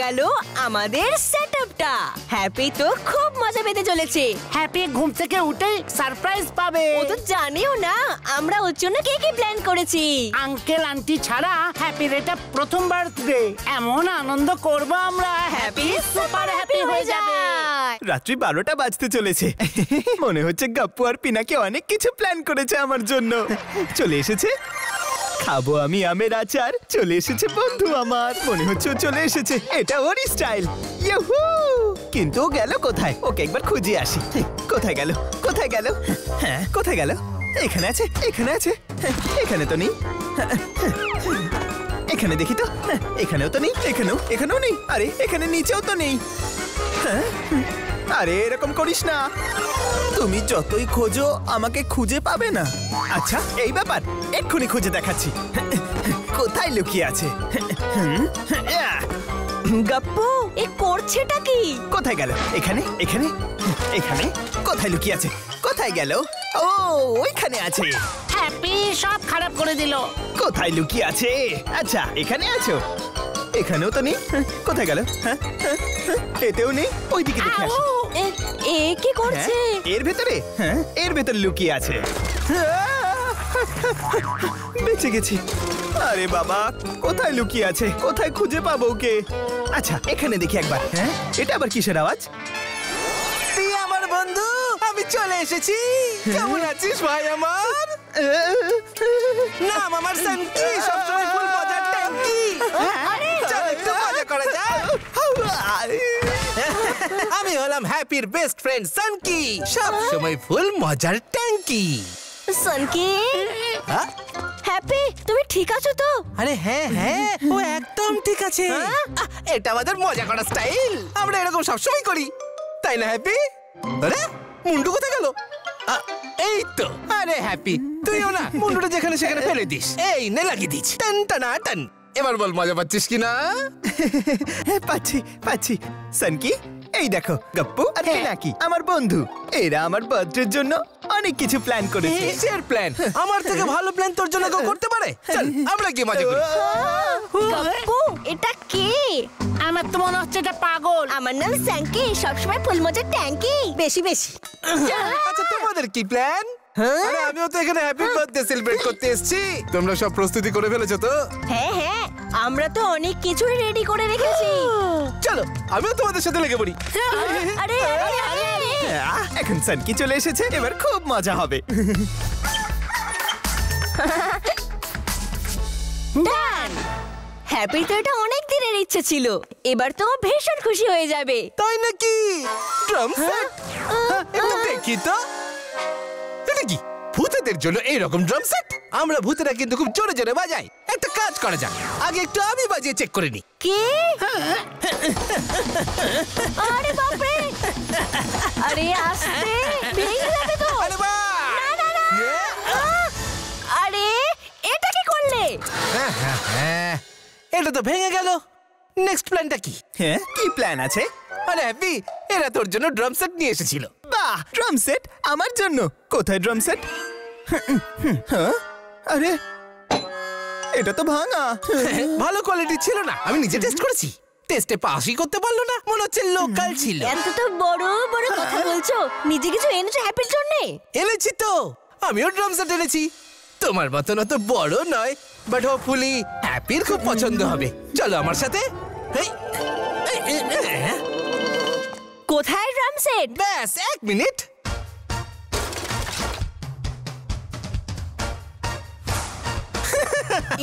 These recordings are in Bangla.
গেল আমাদের সেটআপটা। হ্যাপি তো খুব মজা পেতে চলেছে। হ্যাপি ঘুম থেকে উঠেই সারপ্রাইজ পাবে। ও তো জানেও না আমরা ওর জন্য কি কি প্ল্যান করেছি। আঙ্কেল আন্টি ছাড়া হ্যাপির এটা প্রথম বার্থডে। এমন আনন্দ করব আমরা, হ্যাপি সুপার হ্যাপি হয়ে যাবে। রাত্রি 12টা বাজতে চলেছে। মনে হচ্ছে গাপ্পু আর পিনাকি অনেক কিছু প্ল্যান করেছে আমার জন্য। চলে এসেছে, খাবো আমি আমের আচার। চলে এসেছে বন্ধু আমার, মনে হচ্ছে ও চলে এসেছে। এটা ওরই স্টাইল। ইউহু! কিন্তু ও গেল কোথায়? ওকে একবার খুঁজে আসি। কোথায় গেল? কোথায় গেল? হ্যাঁ, কোথায় গেল? এখানে আছে, এখানে আছে। এখানে তো নেই। এখানে দেখি তো। এখানেও তো নেই, এখানেও নেই। আরে এখানে নিচেও তো নেই। হ্যাঁ, আরে এরকম করিস না। তুমি যতই খোঁজো আমাকে খুঁজে পাবে না। আচ্ছা এই ব্যাপার, এক্ষুনি খুঁজে দেখাচ্ছি কোথায় লুকিয়ে আছে। গাপ্পু এ করছেটা কি? কোথায় গেল? এখানে, এখানে, এখানে। কোথায় লুকিয়ে আছে? কোথায় গেল? ও ওইখানে আছে। হ্যাপি সব খারাপ করে দিল। কোথায় লুকিয়ে আছে? আচ্ছা এখানে আছো। এখানেও তো নেই। কোথায় গেল? হ্যাঁ, এতেও নেই। ওইদিকে দেখে আসি। এ কি করছে? এর ভেতরে? হ্যাঁ, এর ভেতরে লুকিয়ে আছে। বেঁচে গেছি। আরে বাবা, কোথায় লুকিয়ে আছে? কোথায় খুঁজে পাবো ওকে? আচ্ছা এখানে দেখি একবার। হ্যাঁ, এটা আবার কিসের আওয়াজ? তুই আমার বন্ধু, আমি চলে এসেছি। কেমন আছিস ভাই আমার? নাম আমার সানকি, সবসময় ফুল মজার ট্যাঙ্কি। চল একটু মজা করা যাক। আমি হলাম হ্যাপির বেস্ট ফ্রেন্ড সানকি, সবসময় ফুল মজার ট্যাঙ্কি। সানকি, হ্যাপি তুমি ঠিক আছো তো? আরে হ্যাঁ হ্যাঁ, ও একদম ঠিক আছে। এটা আমাদের মজা করার স্টাইল। আমরা এরকম সবসময় করি, তাই না হ্যাপি? আরে মুন্ডু কোথায় গেল? এই তো। আরে হ্যাপি তুইও না মুন্ডুটা যেখানে সেখানে ফেলে দিস। এই নে লাগিয়ে দিস। টান টানা টান। এবার বল মজা পাচ্ছিস কিনা? পাচ্ছি পাচ্ছি। সানকি এই দেখো, গাপ্পু আর পিনাকি আমার বন্ধু। এরা আমার বার্থডের জন্য অনেক কিছু প্ল্যান করেছে। কিসের প্ল্যান? আমার থেকে ভালো প্ল্যান তোর জন্য কেউ করতে পারে? চল আমরা গিয়ে মজা করি। গাপ্পু এটা কে? আমার তো মনে হচ্ছে এটা পাগল। আমার নাম সানকি, সবসময় ফুল মজার ট্যাঙ্কি। বেশি বেশি। আচ্ছা তোমাদের কি প্ল্যান? আরে আমিও তো এখানে হ্যাপি বার্থডে সেলিব্রেট করতে এসেছি। তোমরা সব প্রস্তুতি করে ফেলেছো তো? হ্যাঁ হ্যাঁ, আমরা তো অনেক কিছুই রেডি করে রেখেছি। চলো আমিও তোমাদের সাথে লেগে পড়ি। আরে আরে আরে, এখন সানকি চলে এসেছে, এবার খুব মজা হবে। ডান। হ্যাপি তো এটা অনেক দিনের ইচ্ছে ছিল, এবার তো ও ভীষণ খুশি হয়ে যাবে। তাই নাকি? ড্রাম সেট একটু দেখি তো। এটা কি ভূতেদের জন্য এইরকম ড্রাম সেট? আমরা ভূতেরা কিন্তু খুব জোরে জোরে বাজাই। একটা কাজ করা যাক, আগে একটু আমি বাজিয়ে চেক করে নি। কি? আরে বাপ রে, আরে আস্তে, ভেঙে যাবে তো। আরে বাহ! না না না, আরে এটা কি করলে? হ্যাঁ, এটা তো ভেঙে গেল। নেক্সট প্ল্যানটা কি? হ্যাঁ, কি প্ল্যান আছে? আরে হ্যাপি, এরা তোর জন্য ড্রাম সেট নিয়ে এসেছিল। বাহ, ড্রাম সেট আমার জন্য? কোথায় ড্রাম সেট? হ্যাঁ, আরে এটা তো ভাঙা। ভালো কোয়ালিটি ছিল না, আমি নিজে টেস্ট করেছি। টেস্টে পাসই করতে পারলো না, মনে হচ্ছে লোকাল ছিল। এত তো বড় বড় কথা বলছো, নিজে কিছু এনেছো হ্যাপির জন্য? এনেছি তো, আমিও ড্রাম সেট এনেছি। তোমার মতন অত বড় নয়, বাট হোপফুলি হ্যাপির খুব পছন্দ হবে। চলো আমার সাথে। কোথায় ড্রাম সেট? ব্যাস 1 মিনিট।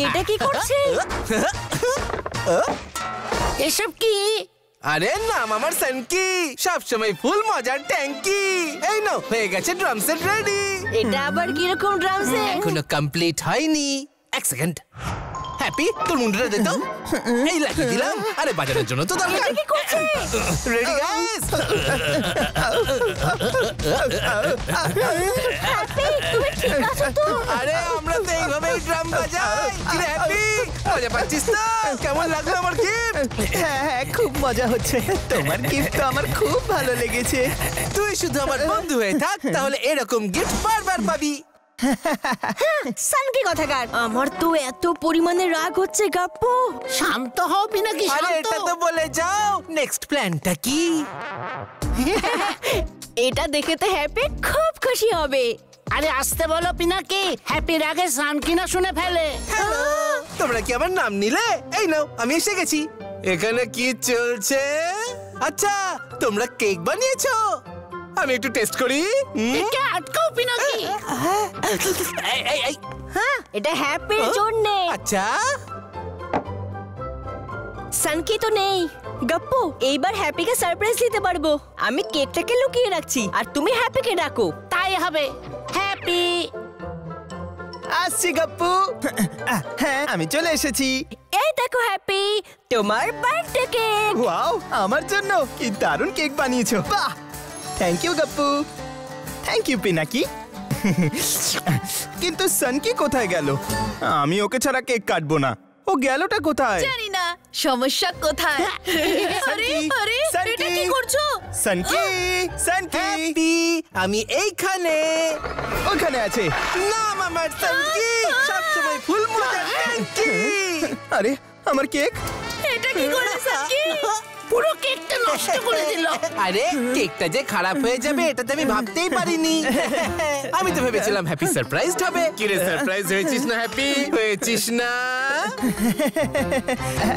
এটা কি করছে? এসব কি? আরে নাম আমার সানকি, সবসময় ফুল মজার ট্যাঙ্কি। এই নাও, হয়ে গেছে ড্রাম সেট রেডি। এটা আবার কিরকম ড্রাম সেট? এখনো কমপ্লিট হয়নি। 1 সেকেন্ড। হ্যাপি তোর মুন্ডুটা দে তো। এই লাগিয়ে দিলাম। আরে বাজানোর জন্য তো দরকার। এটা কি করছে? Ready guys? হ্যাপি তুমি ঠিক আছো তো? আরে আমরা তো এইভাবেই ড্রাম বাজাই। কি রে হ্যাপি, মজা পাচ্ছিস তো? কেমন লাগলো আমার গিফট? হ্যাঁ হ্যাঁ, খুব মজা হচ্ছে। তোমার গিফট তো আমার খুব ভালো লেগেছে। তুই শুধু আমার বন্ধু হয়ে থাক, তাহলে এরকম গিফট বারবার পাবি। সানকি কথাকার, আমার তো এত পরিমাণে রাগ হচ্ছে গাপ্পু। শান্ত হও পিনাকি, আরে শান্ত। এটা তো বলে যা, নেক্সট প্ল্যানটা কি? এটা দেখে তো হ্যাপি খুব খুশি হবে। আরে আসতে বলো পিনাকি, হ্যাপির আগে সানকি না শুনে ফেলে। হ্যালো, তোমরা কি আমার নাম নিলে? এই নাও, আমি এসে গেছি। এখানে কি চলছে? আচ্ছা, তোমরা কেক বানিয়েছো? আমি একটু টেস্ট করি। একে আটকাও পিনাকি। এই, হ্যাঁ, এটা হ্যাপির জন্য। আচ্ছা, সানকি তো নেই। গপ্পু, এইবার হ্যাপিকে সারপ্রাইজ দিতে পারবো। আমি কেকটাকে লুকিয়ে রাখছি আর তুমি হ্যাপিকে ডাকো। তাই হবে। হ্যাপি আসছি গপ্পু। হ্যাঁ, আমি চলে এসেছি। এই দেখো হ্যাপি, তোমার বার্থডে কেক। ওয়াও, আমার জন্য কি দারুণ কেক বানিয়েছো। বাহ, thank you Goppu. Thank you Pinaki. কিন্তু সানকি কোথায় গেল? আমি ওকে ছাড়া কেক কাটবো না। ও গেলটা কোথায়? জানি না, সমস্যা কোথায়? আরে আরে, এটা কি করছো? সানকি, সানকি, হ্যাপি, আমি এইখানে। ওখানে আছে। নাম আমার সানকি, সবসময় ফুল মজার সানকি। আরে, আমার কেক। এটা কি করলে সানকি? পুরো কেকটা নষ্ট করে দিল। আরে, কেকটা যে খারাপ হয়ে যাবে এটাতে আমি ভাবতেই পারিনি। আমি তো ভেবেছিলাম হ্যাপি সারপ্রাইজড হবে। কি রে, সারপ্রাইজ হয়েছিস না হ্যাপি? হয়েছিস না?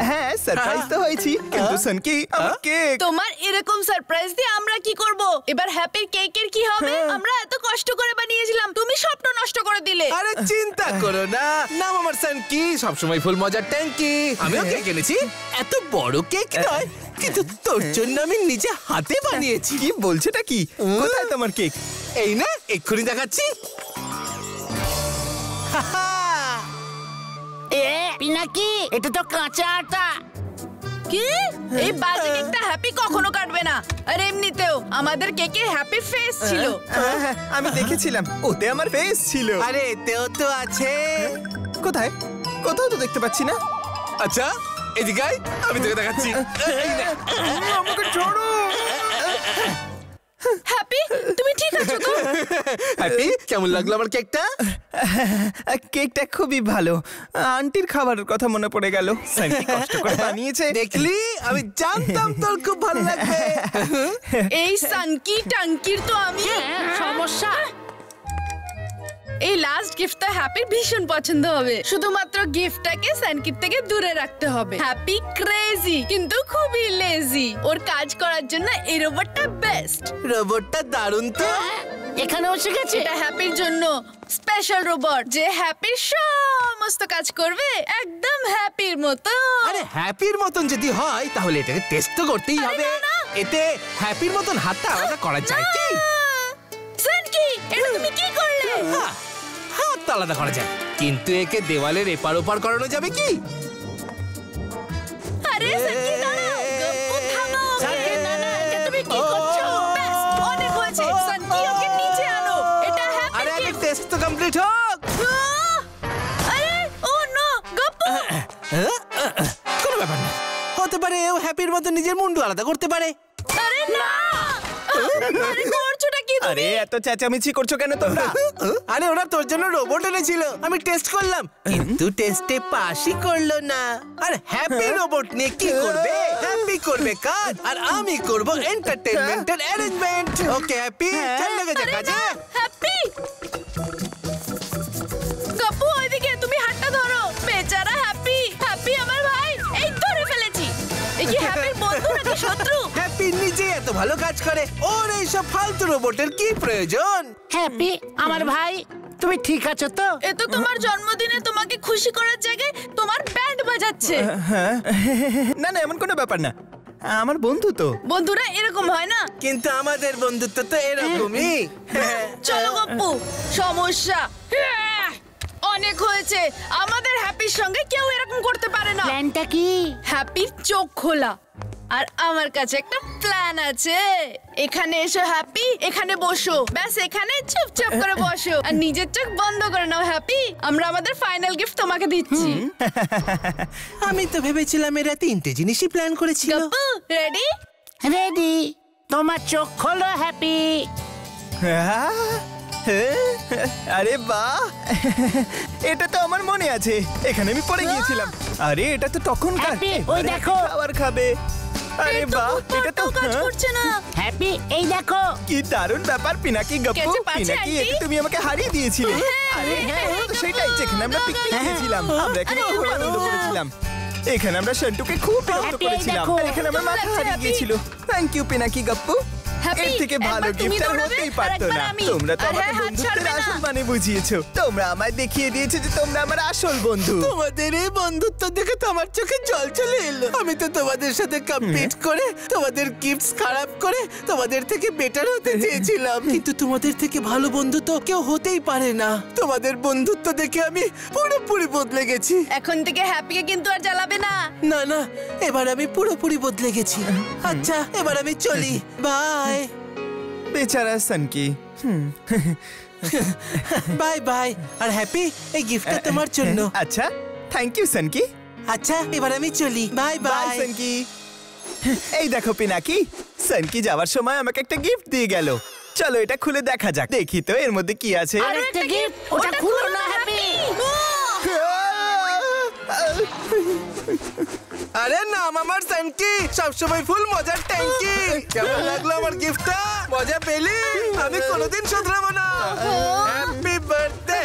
হ্যাঁ, সারপ্রাইজ তো হয়েছি, কিন্তু সানকি, আমার কেক। তোমার এরকম সারপ্রাইজ দিয়ে আমরা কি করব? এবার হ্যাপির কেকের কি হবে? আমরা এত কষ্ট করে বানিয়েছিলাম, তুমি স্বপ্ন নষ্ট করে দিলে। আরে চিন্তা করো না, নাম আমার সানকি, সবসময় ফুল মজার ট্যাঙ্কি। আমিও কেক এনেছি, এত বড় কেক নয়, কিন্তু তোর জন্য আমি নিজে হাতে বানিয়েছি। কি বলছেটা কি? কোথায় তোমার কেক? এই না, এক্ষুনি দেখাচ্ছি। এ পিনাকি, এটা তো কাঁচা আটা। কি? এই বাজে কেকটা হ্যাপি কখনো কাটবে না। আর এমনিতেও আমাদের কেকে হ্যাপি ফেস ছিল। হ্যাঁ, আমি দেখেছিলাম, ওতে আমার ফেস ছিল। আরে এতেও তো আছে। কোথায়? কোথাও তো দেখতে পাচ্ছি না। আচ্ছা, এদিকে আয়, আমি তোকে দেখাচ্ছি। এই নে। আমাকে ছাড়ো। হ্যাপি, তুমি ঠিক আছো তো? হ্যাপি, কেমন লাগলো আমার কেকটা? কেকটা খুবই ভালো। আন্টির খাবারের কথা মনে পড়ে গেল। সানকি কষ্ট করে বানিয়েছে। দেখলি, আমি জানতাম তোর খুব ভালো লাগবে। এই সানকি টাঙ্কির তো আমি সমস্যা। এই লাস্ট গিফটটা হ্যাপির ভীষণ পছন্দ হবে। শুধুমাত্র গিফটটাকে সানকির থেকে দূরে রাখতে হবে। হ্যাপি ক্রেজি কিন্তু খুবই লেজি। ওর কাজ করার জন্য এই রোবটটা বেস্ট। রোবটটা দারুণ তো। এখানে এসে গেছে। এটা হ্যাপির জন্য স্পেশাল রোবট, যে হ্যাপির সমস্ত কাজ করবে একদম হ্যাপির মতো। আরে হ্যাপির মতন যদি হয় তাহলে এটাকে টেস্ট তো করতেই হবে। এতে হ্যাপির মতন হাতটা আলাদা করা যায় কি? সানকি, এটা তুমি কি করলে? হাত তো আলাদা করা যায়, কিন্তু একে দেওয়ালের এপার ওপার করানো যাবে কি? আরে সানকি, দাঁড়াও। গপ্পু, থামো। সানকি, না, না, এটা তুমি কি করছো? ব্যাস, অনেক হয়েছে। সানকি, ওকে নিচে আনো। এটা আরে হ্যাপি আগে টেস্ট তো কমপ্লিট হোক। আরে ও নো, গপ্পু। কোনো ব্যাপার না, হতে পারে ও হ্যাপির মতো নিজের মুন্ডু আলাদা করতে পারে। আরে না, আরে করছোটা কি তুমি? আরে এত চেঁচামেচি করছো কেন তোমরা? আরে ওরা তোর জন্য রোবট এনেছিল, আমি টেস্ট করলাম, কিন্তু টেস্টে পাসই করলো না। আর হ্যাপি রোবট নিয়ে কি করবে? হ্যাপি করবে কাজ, আর আমি করব এন্টারটেইনমেন্টের অ্যারেঞ্জমেন্ট। ওকে হ্যাপি, চল লেগে যা আরে কাজে। না, হ্যাপি। গপ্পু, ওইদিকে তুমি হাতটা ধরো। বেচারা হ্যাপি। হ্যাপি আমার ভাই। এই ধরে ফেলেছি। এই কি হ্যাপির বন্ধু নাকি শত্রু? হ্যাপি নিজে এত ভালো কাজ করে, ওর এইসব ফালতু রোবটের কি প্রয়োজন? হ্যাপি, আমার ভাই, তুমি ঠিক আছো তো? এ তো তোমার জন্মদিনে তোমাকে খুশি করার জায়গায় তোমার ব্যান্ড বাজাচ্ছে। হ্যাঁ, না না, এমন কোনো ব্যাপার না, আমার বন্ধু তো। বন্ধুরা এরকম হয় না? কিন্তু আমাদের বন্ধুত্ব তো এরকমই। চলো গপ্পু, সমস্যা অনেক হয়েছে। আমাদের হ্যাপির সঙ্গে কেউ এরকম করতে পারে না। প্ল্যানটা কি? হ্যাপির চোখ খোলা। আর আমার কাছে একটা প্ল্যান আছে। এখানে এসো হ্যাপি, এখানে বসো। ব্যাস এখানে চুপচাপ করে বসো আর নিজের চোখ বন্ধ করে নাও হ্যাপি। আমরা আমাদের ফাইনাল গিফট তোমাকে দিচ্ছি। আমি তো ভেবেছিলাম এরা তিনটে জিনিসই প্ল্যান করেছিল। গপ্পু, রেডি? রেডি। তোমার চোখ খোলো হ্যাপি। আরে বাহ, এটা তো আমার মনে আছে, এখানে আমি পড়ে গিয়েছিলাম। আরে এটা তো তখনকার। হ্যাপি, ওই দেখো। খাবার খাবে। আরে এর তো বাহ, বুদ্ধি এটা তো একটাও কাজ করছে না। হ্যাপি এই দেখো। কি দারুণ ব্যাপার পিনাকি গপ্পু। কেচে পাচ্ছে, পিনাকি আন্টি? এতে তুমি আমাকে হারিয়ে দিয়েছিলে। আরে হ্যাঁ, এটা তো সেটাই যেখানে আমরা পিকনিক গিয়েছিলাম। আমরা এখানে আরে, খুব আনন্দ করেছিলাম। এখানে আমরা সন্টুকে খুব বিরক্ত হ্যাপি, এই করেছিলাম। দেখো। আর এখানে আমার মাথা লাগছে, হারিয়ে হ্যাপি। গিয়েছিল। Thank you Pinaki Goppu. Happy, এর থেকে ভালো একবার তুমি গিফট আর দৌড়াবে, হতেই আর পারতো একবার না। আমি। তোমরা তো আর আমাকে হ্যাঁ, হাত বন্ধুত্বের ছাড়বে না। আসল মানে বুঝিয়েছো। তোমরা আমায় দেখিয়ে দিয়েছো যে তোমরা আমার আসল বন্ধু। তোমাদের এই বন্ধুত্ব দেখে তো আমার চোখে জল চলে এলো। আমি তো তোমাদের সাথে কম্পিট করে তোমাদের গিফটস খারাপ করে তোমাদের থেকে বেটার হতে চেয়েছিলাম, কিন্তু তোমাদের থেকে ভালো বন্ধু তো কেউ হতেই পারে না। তোমাদের বন্ধুত্ব দেখে আমি পুরোপুরি বদলে গেছি। এখন থেকে হ্যাপিকে কিন্তু আর জ্বালাবে না। না না, এবার আমি পুরোপুরি বদলে গেছি। আচ্ছা, এবার আমি চলি। বাই বেচারা সনকি। Bye bye. আর হ্যাপি, এই গিফটটা তোমার জন্য। আচ্ছা, থ্যাংক ইউ সনকি। আচ্ছা, এবার আমি চলি। Bye bye bye. সনকি। এই দেখো পিনাকি, সনকি যাওয়ার সময় আমাকে একটা গিফট দিয়ে গেল। চলো এটা খুলে দেখা যাক। দেখি তো এর মধ্যে কি আছে। আর একটা গিফট, ওটা খুলো না হ্যাপি। আরে নাম আমার সানকি, সবসময় ফুল মজার ট্যাঙ্কি। কেমন লাগলো আমার গিফটটা? মজা পেলি? আমি কোনোদিন শুধরাবো না। Happy birthday